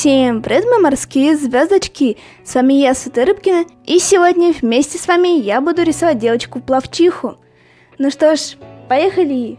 Всем привет, мои морские звездочки! С вами я, SvetaLifeBlog, и сегодня вместе с вами я буду рисовать девочку-пловчиху. Ну что ж, поехали!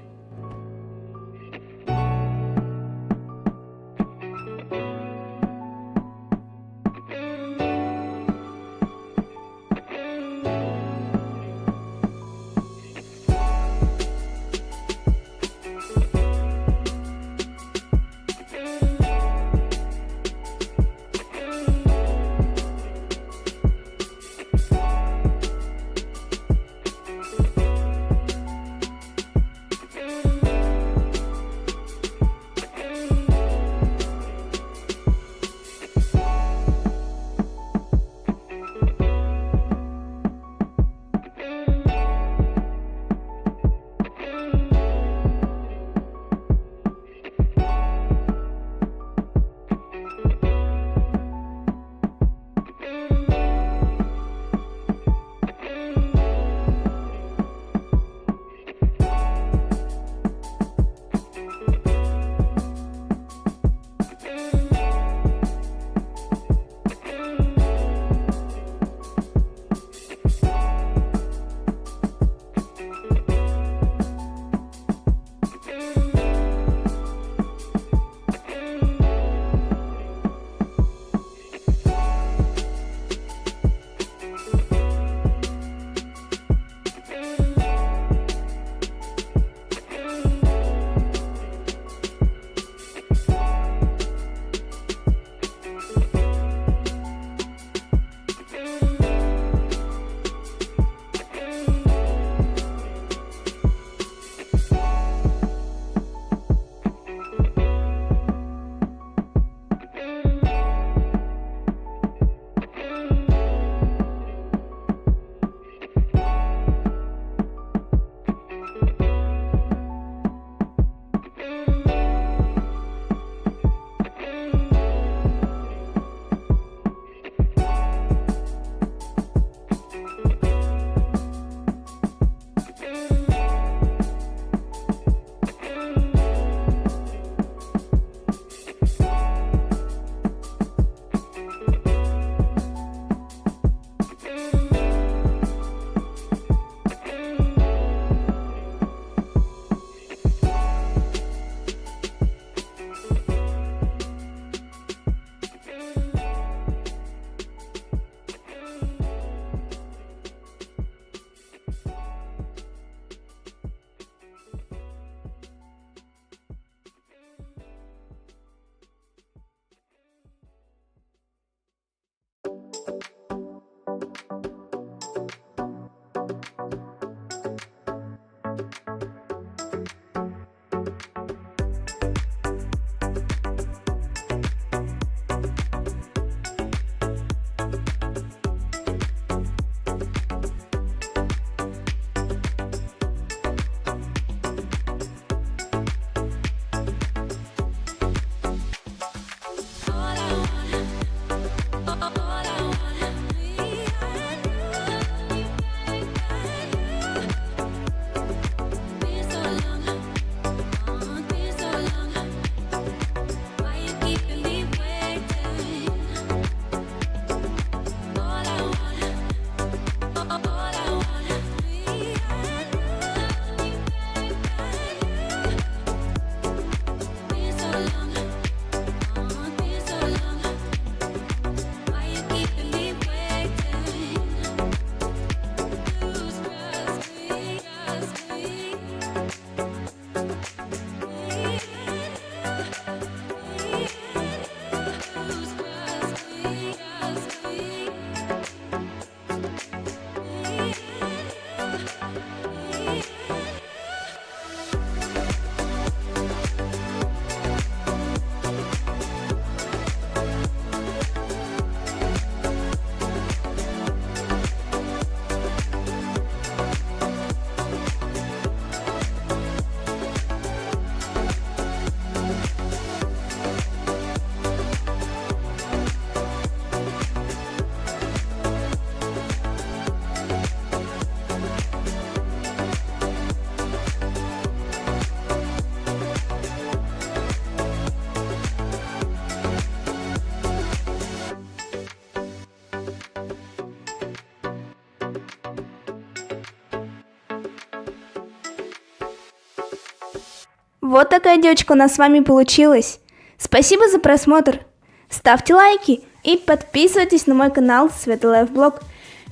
Вот такая девочка у нас с вами получилась. Спасибо за просмотр. Ставьте лайки и подписывайтесь на мой канал SvetaLifeBlog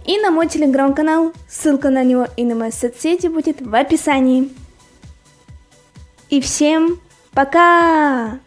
и на мой телеграм-канал. Ссылка на него и на мои соцсети будет в описании. И всем пока!